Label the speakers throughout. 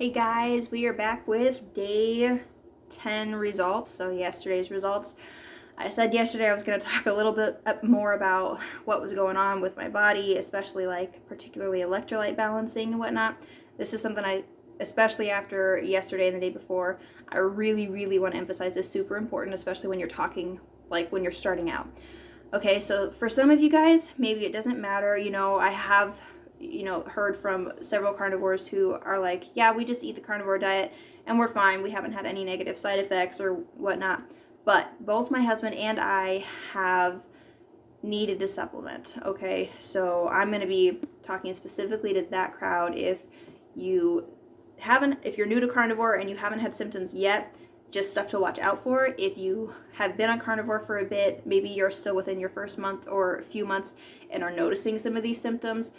Speaker 1: Hey guys, we are back with day 10 results. So yesterday's results. I said yesterday I was going to talk a little bit more about what was going on with my body, especially particularly electrolyte balancing and whatnot. This is something especially after yesterday and the day before, I really want to emphasize is super important, especially when you're talking, when you're starting out. Okay, so for some of you guys, maybe it doesn't matter. I have heard from several carnivores who are like, yeah, we just eat the carnivore diet and we're fine. We haven't had any negative side effects or whatnot. But both my husband and I have needed to supplement. Okay, so I'm going to be talking specifically to that crowd. If you're new to carnivore and you haven't had symptoms yet, just stuff to watch out for. If you have been on carnivore for a bit, maybe you're still within your first month or a few months and are noticing some of these symptoms,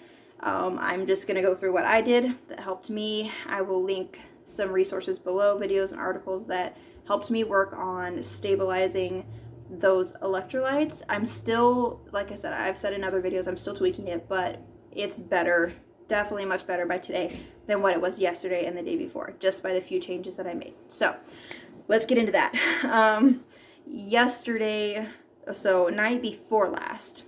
Speaker 1: I'm just going to go through what I did that helped me. I will link some resources below, videos and articles that helped me work on stabilizing those electrolytes. I'm still, like I said, I've said in other videos, I'm still tweaking it, but it's better, definitely much better by today than what it was yesterday and the day before, just by the few changes that I made. So let's get into that. Yesterday, so night before last,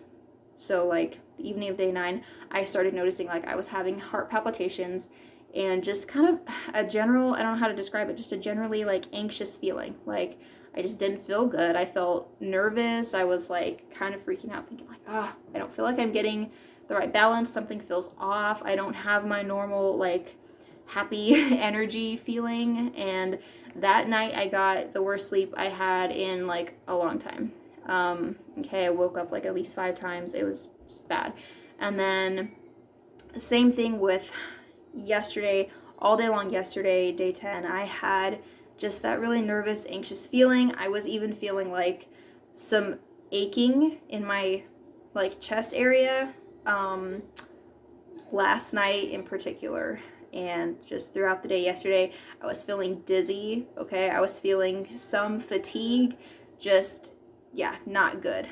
Speaker 1: so the evening of day 9, I started noticing I was having heart palpitations and just kind of a general, I don't know how to describe it, just a generally anxious feeling. I just didn't feel good. I felt nervous. I was kind of freaking out, thinking I don't feel like I'm getting the right balance. Something feels off. I don't have my normal happy energy feeling. And that night I got the worst sleep I had in a long time. I woke up at least 5 times. It was just bad. And then same thing with yesterday, all day long yesterday, day 10, I had just that really nervous, anxious feeling. I was even feeling some aching in my chest area last night in particular. And just throughout the day yesterday, I was feeling dizzy, okay? I was feeling some fatigue, just, yeah, not good.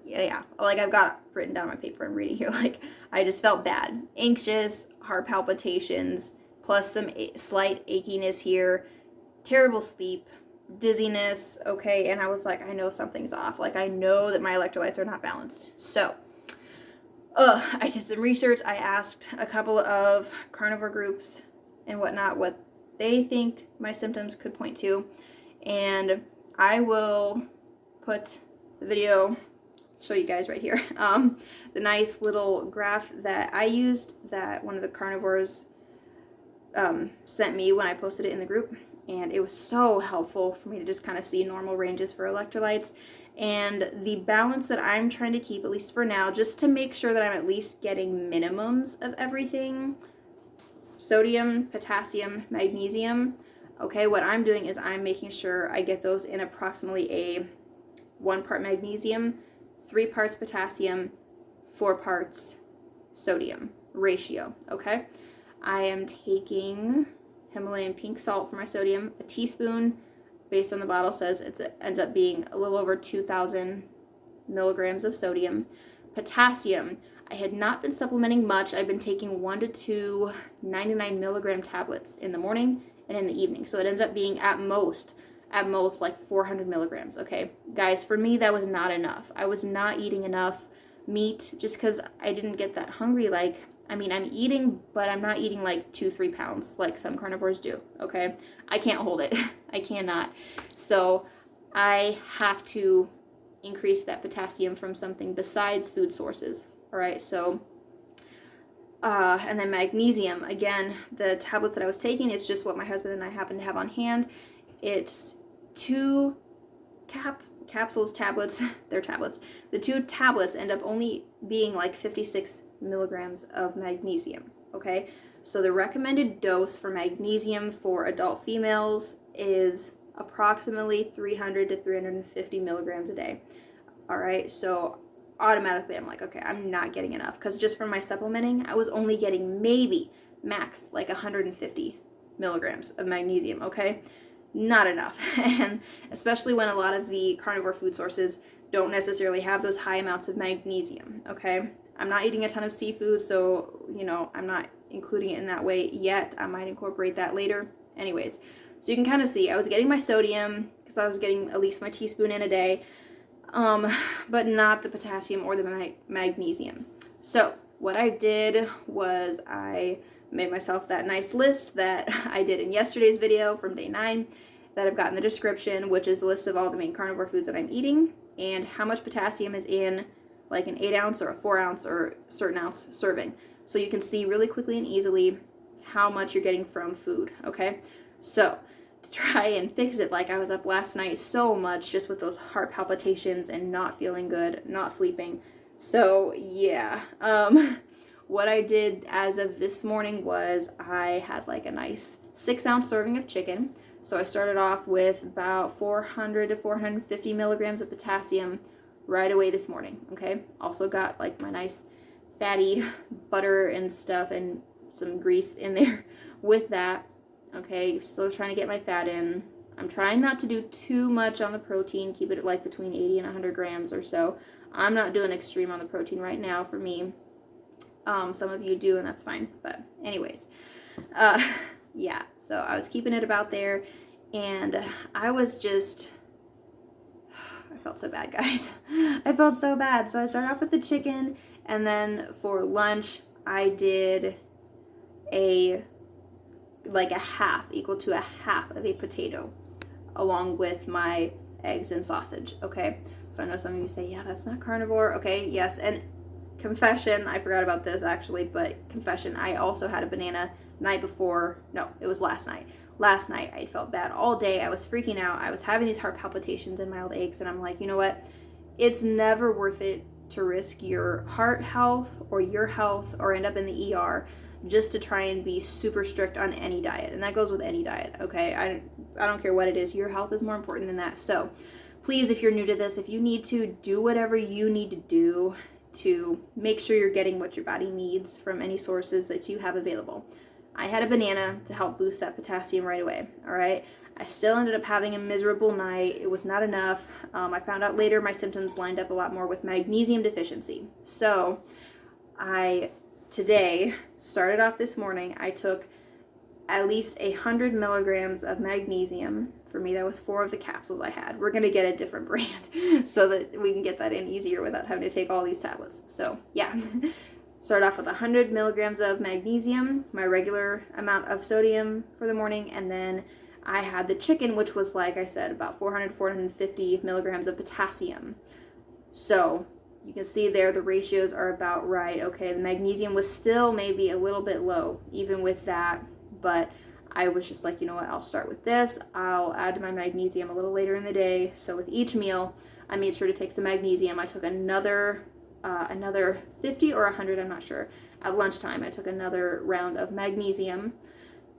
Speaker 1: Yeah, I've got it written down on my paper I'm reading here, I just felt bad. Anxious, heart palpitations, plus some slight achiness here, terrible sleep, dizziness, okay? And I was I know something's off. I know that my electrolytes are not balanced. So, I did some research. I asked a couple of carnivore groups and whatnot what they think my symptoms could point to. And I will put the video, show you guys right here, the nice little graph that I used that one of the carnivores sent me when I posted it in the group. And it was so helpful for me to just kind of see normal ranges for electrolytes. And the balance that I'm trying to keep, at least for now, just to make sure that I'm at least getting minimums of everything: sodium, potassium, magnesium. Okay, what I'm doing is I'm making sure I get those in approximately a 1 part magnesium, 3 parts potassium, 4 parts sodium ratio, okay? I am taking Himalayan pink salt for my sodium, a teaspoon. Based on the bottle says it ends up being a little over 2,000 milligrams of sodium. Potassium, I had not been supplementing much. I've been taking 1 to 2 99 milligram tablets in the morning and in the evening. So it ended up being at most 400 milligrams, okay? Guys, for me, that was not enough. I was not eating enough meat just because I didn't get that hungry. I'm eating, but I'm not eating 2-3 pounds like some carnivores do, okay? I can't hold it. I cannot. So I have to increase that potassium from something besides food sources, all right? So, and then magnesium, again, the tablets that I was taking, it's just what my husband and I happen to have on hand. It's 2 tablets, they're tablets. The 2 tablets end up only being 56 milligrams of magnesium, okay? So the recommended dose for magnesium for adult females is approximately 300 to 350 milligrams a day, all right? So automatically I'm okay, I'm not getting enough, because just from my supplementing, I was only getting maybe max 150 milligrams of magnesium, okay? Not enough. And especially when a lot of the carnivore food sources don't necessarily have those high amounts of magnesium, okay? I'm not eating a ton of seafood, so, you know, I'm not including it in that way yet. I might incorporate that later. Anyways, so you can kind of see I was getting my sodium because I was getting at least my teaspoon in a day, but not the potassium or the magnesium. So what I did was I made myself that nice list that I did in yesterday's video from day 9 that I've got in the description, which is a list of all the main carnivore foods that I'm eating and how much potassium is in like an 8 ounce or a 4 ounce or certain ounce serving. So you can see really quickly and easily how much you're getting from food, okay? So to try and fix it, like I was up last night so much just with those heart palpitations and not feeling good, not sleeping. So yeah, what I did as of this morning was I had like a nice 6 ounce serving of chicken. So I started off with about 400 to 450 milligrams of potassium right away this morning, okay? Also got like my nice fatty butter and stuff and some grease in there with that, okay? Still trying to get my fat in. I'm trying not to do too much on the protein, keep it at like between 80 and 100 grams or so. I'm not doing extreme on the protein right now for me. Some of you do, and that's fine. But anyways, yeah, so I was keeping it about there, and I was just, I felt so bad, guys. I felt so bad. So I started off with the chicken, and then for lunch, I did like a half, equal to a half of a potato, along with my eggs and sausage, okay? So I know some of you say, yeah, that's not carnivore. Okay, yes, and confession, I forgot about this actually, but confession, I also had a banana night before. No, it was last night. Last night, I felt bad all day. I was freaking out. I was having these heart palpitations and mild aches, and I'm like, you know what? It's never worth it to risk your heart health or your health or end up in the ER just to try and be super strict on any diet. And that goes with any diet, okay? I don't care what it is. Your health is more important than that. So please, if you're new to this, if you need to, do whatever you need to do to make sure you're getting what your body needs from any sources that you have available. I had a banana to help boost that potassium right away, all right? I still ended up having a miserable night. It was not enough. I found out later my symptoms lined up a lot more with magnesium deficiency. So I today started off this morning. I took at least 100 milligrams of magnesium. For me, that was 4 of the capsules I had. We're going to get a different brand so that we can get that in easier without having to take all these tablets. So yeah, start off with 100 milligrams of magnesium, my regular amount of sodium for the morning, and then I had the chicken, which was, like I said, about 400, 450 milligrams of potassium. So you can see there the ratios are about right. Okay, the magnesium was still maybe a little bit low, even with that, but I was just like, you know what, I'll start with this. I'll add my magnesium a little later in the day. So with each meal, I made sure to take some magnesium. I took another 50 or 100, I'm not sure. At lunchtime, I took another round of magnesium.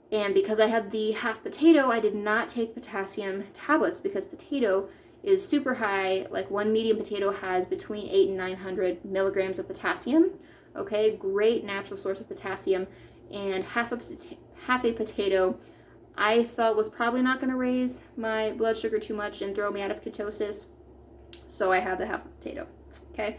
Speaker 1: And because I had the half potato, I did not take potassium tablets because potato is super high. Like one medium potato has between 800 and 900 milligrams of potassium. Okay, great natural source of potassium. And half a potato I felt was probably not going to raise my blood sugar too much and throw me out of ketosis. So I had the half potato. Okay,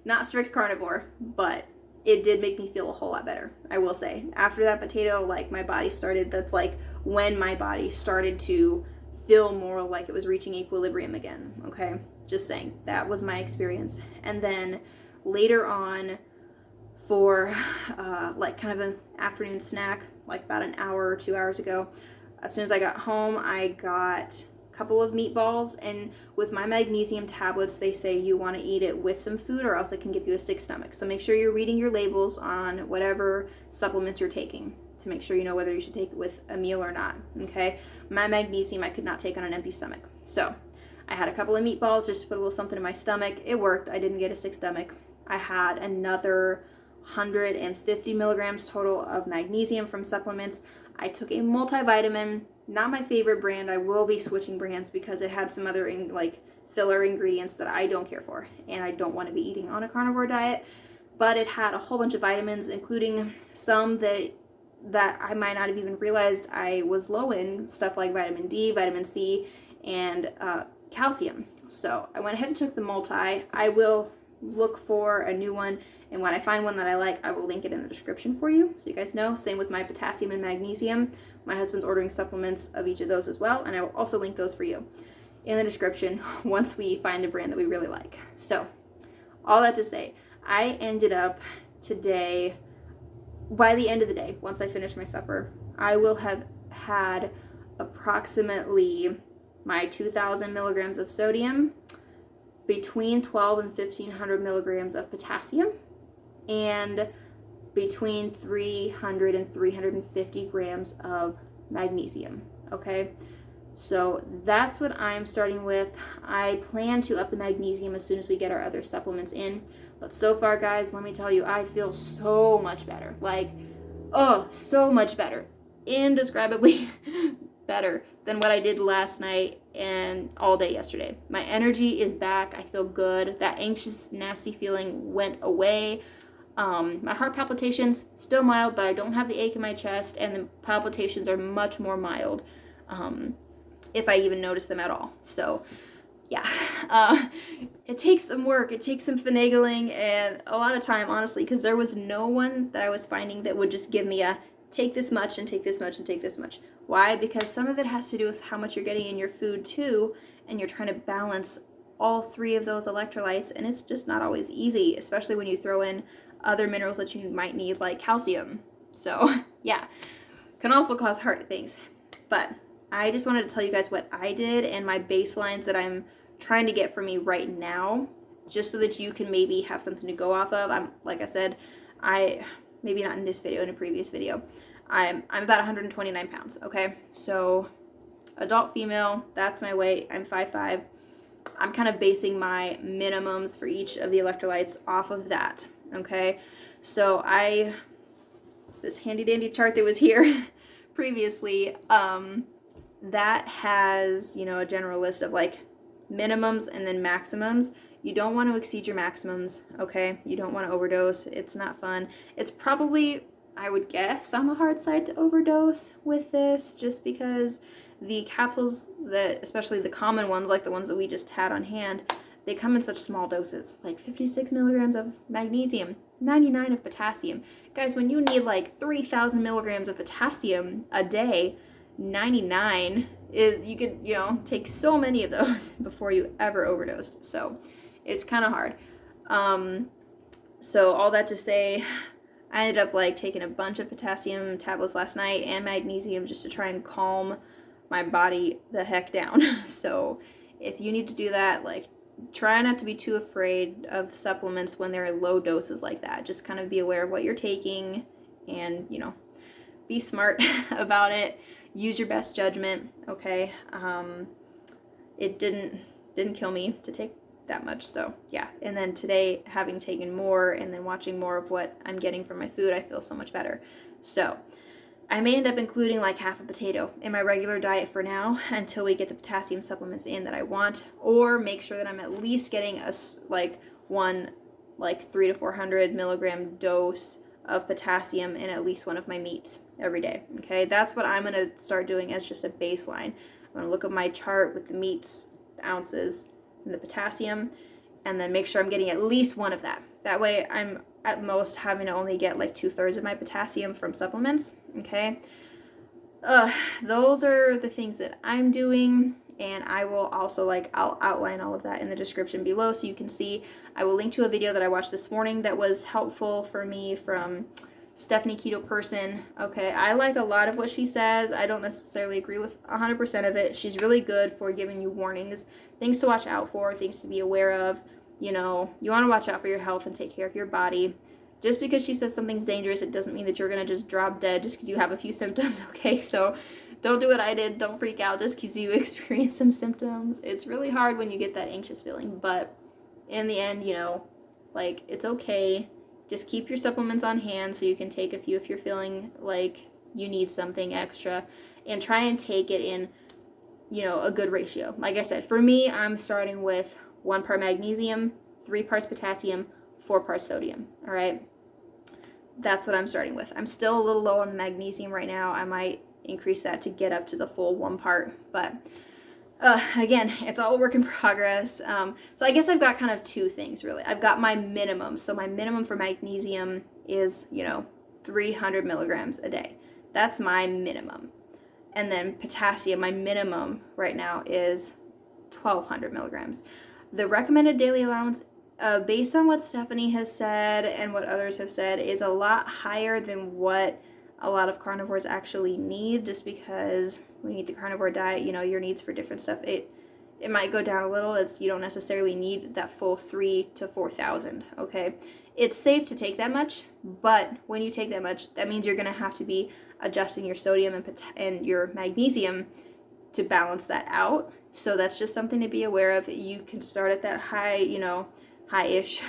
Speaker 1: not strict carnivore, but it did make me feel a whole lot better, I will say. After that potato, like my body started, that's like when my body started to feel more like it was reaching equilibrium again, okay? Just saying, that was my experience. And then later on, for like kind of an afternoon snack, like about an hour or 2 hours ago, as soon as I got home, I got couple of meatballs, and with my magnesium tablets they say you want to eat it with some food or else it can give you a sick stomach. So make sure you're reading your labels on whatever supplements you're taking to make sure you know whether you should take it with a meal or not, okay? My magnesium I could not take on an empty stomach. So I had a couple of meatballs just to put a little something in my stomach. It worked. I didn't get a sick stomach. I had another 150 milligrams total of magnesium from supplements. I took a multivitamin, not my favorite brand. I will be switching brands because it had some other like filler ingredients that I don't care for and I don't want to be eating on a carnivore diet. But it had a whole bunch of vitamins, including some that I might not have even realized I was low in, stuff like vitamin D, vitamin C, and calcium. So I went ahead and took the multi. I will look for a new one. And when I find one that I like, I will link it in the description for you so you guys know. Same with my potassium and magnesium. My husband's ordering supplements of each of those as well, and I will also link those for you in the description once we find a brand that we really like. So, all that to say, I ended up today, by the end of the day, once I finish my supper, I will have had approximately my 2,000 milligrams of sodium, between 12 and 1,500 milligrams of potassium, and between 300 and 350 grams of magnesium, okay? So that's what I'm starting with. I plan to up the magnesium as soon as we get our other supplements in. But so far, guys, let me tell you, I feel so much better. Like, oh, so much better. Indescribably better than what I did last night and all day yesterday. My energy is back. I feel good. That anxious, nasty feeling went away. My heart palpitations, still mild, but I don't have the ache in my chest, and the palpitations are much more mild, if I even notice them at all. So, yeah, it takes some work, it takes some finagling, and a lot of time, honestly, because there was no one that I was finding that would just give me a take this much and take this much and take this much. Why? Because some of it has to do with how much you're getting in your food too, and you're trying to balance all three of those electrolytes, and it's just not always easy, especially when you throw in other minerals that you might need, like calcium. So, yeah, can also cause heart things. But I just wanted to tell you guys what I did and my baselines that I'm trying to get for me right now, just so that you can maybe have something to go off of. Like I said, maybe not in this video, in a previous video, I'm about 129 pounds, okay? So, adult female, that's my weight. I'm 5'5". I'm kind of basing my minimums for each of the electrolytes off of that, okay? So this handy dandy chart that was here previously, that has, a general list of like minimums and then maximums. You don't want to exceed your maximums, okay? You don't want to overdose. It's not fun. It's probably, I would guess, on the hard side to overdose with this, just because the capsules that, especially the common ones, like the ones that we just had on hand, they come in such small doses, like 56 milligrams of magnesium, 99 of potassium. Guys, when you need like 3,000 milligrams of potassium a day, 99 is, you could, take so many of those before you ever overdosed. So it's kind of hard. So all that to say, I ended up like taking a bunch of potassium tablets last night and magnesium just to try and calm my body the heck down. So if you need to do that, like, try not to be too afraid of supplements when they're in low doses like that. Just kind of be aware of what you're taking and, be smart about it. Use your best judgment, okay? It didn't kill me to take that much, so yeah. And then today, having taken more and then watching more of what I'm getting from my food, I feel so much better. So I may end up including like half a potato in my regular diet for now until we get the potassium supplements in that I want, or make sure that I'm at least getting one 300 to 400 milligram dose of potassium in at least one of my meats every day. Okay, that's what I'm gonna start doing as just a baseline. I'm gonna look at my chart with the meats, the ounces, and the potassium, and then make sure I'm getting at least one of that. That way I'm at most having to only get like 2/3 of my potassium from supplements, okay? Those are the things that I'm doing, and I will also I'll outline all of that in the description below so you can see. I will link to a video that I watched this morning that was helpful for me from Stephanie Keto Person. Okay, I like a lot of what she says. I don't necessarily agree with 100% of it. She's really good for giving you warnings, things to watch out for, things to be aware of. You want to watch out for your health and take care of your body. Just because she says something's dangerous, it doesn't mean that you're going to just drop dead just because you have a few symptoms, okay? So don't do what I did. Don't freak out just because you experience some symptoms. It's really hard when you get that anxious feeling, but in the end, it's okay. Just keep your supplements on hand so you can take a few if you're feeling like you need something extra, and try and take it in, a good ratio. Like I said, for me, I'm starting with 1 part magnesium, 3 parts potassium, 4 parts sodium, all right? That's what I'm starting with. I'm still a little low on the magnesium right now. I might increase that to get up to the full 1 part, but Again, it's all a work in progress. So I guess I've got kind of two things really. I've got my minimum. So my minimum for magnesium is, 300 milligrams a day. That's my minimum. And then potassium, my minimum right now is 1200 milligrams. The recommended daily allowance, based on what Stephanie has said and what others have said, is a lot higher than what a lot of carnivores actually need, just because when you eat the carnivore diet, your needs for different stuff, it might go down a little. You don't necessarily need that full 3,000 to 4,000, okay? It's safe to take that much, but when you take that much, that means you're going to have to be adjusting your sodium and your magnesium to balance that out. So that's just something to be aware of. You can start at that high-ish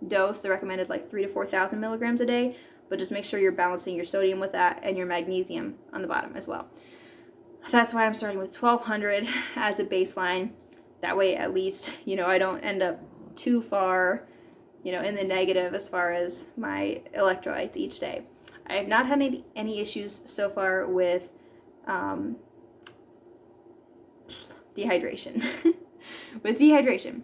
Speaker 1: dose, the recommended like 3,000 to 4,000 milligrams a day, but just make sure you're balancing your sodium with that and your magnesium on the bottom as well. That's why I'm starting with 1,200 as a baseline. That way, at least, I don't end up too far, in the negative as far as my electrolytes each day. I have not had any issues so far with dehydration. With dehydration.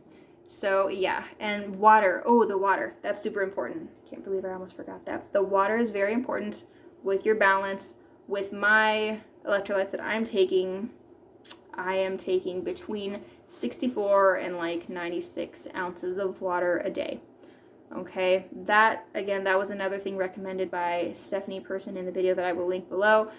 Speaker 1: So yeah, and water. Oh, the water. That's super important. Can't believe I almost forgot that. The water is very important with your balance. With my electrolytes that I'm taking, I am taking between 64 and like 96 ounces of water a day. Okay, that was another thing recommended by Stephanie Person in the video that I will link below.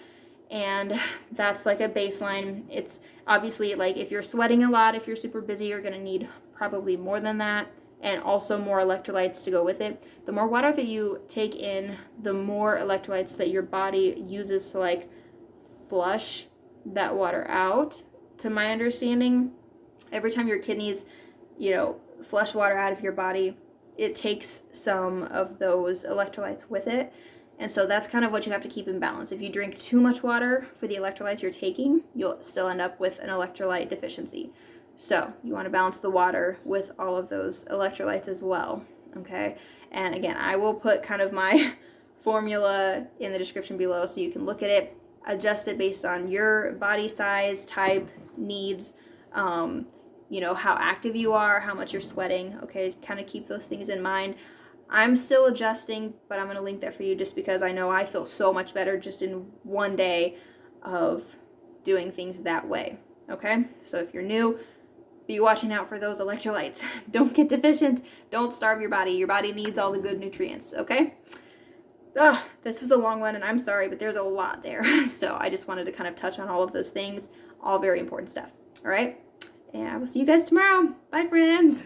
Speaker 1: And that's like a baseline. It's obviously like if you're sweating a lot, if you're super busy, you're going to need probably more than that, and also more electrolytes to go with it. The more water that you take in, the more electrolytes that your body uses to like flush that water out, to my understanding. Every time your kidneys, flush water out of your body, it takes some of those electrolytes with it. And so that's kind of what you have to keep in balance. If you drink too much water for the electrolytes you're taking, you'll still end up with an electrolyte deficiency. So you want to balance the water with all of those electrolytes as well, okay? And again, I will put kind of my formula in the description below so you can look at it, adjust it based on your body size, type, needs, how active you are, how much you're sweating, okay? Kind of keep those things in mind. I'm still adjusting, but I'm going to link that for you just because I know I feel so much better just in one day of doing things that way, okay? So if you're new, be watching out for those electrolytes. Don't get deficient. Don't starve your body. Your body needs all the good nutrients, okay? This was a long one, and I'm sorry, but there's a lot there. So I just wanted to kind of touch on all of those things, all very important stuff, all right? And I will see you guys tomorrow. Bye, friends.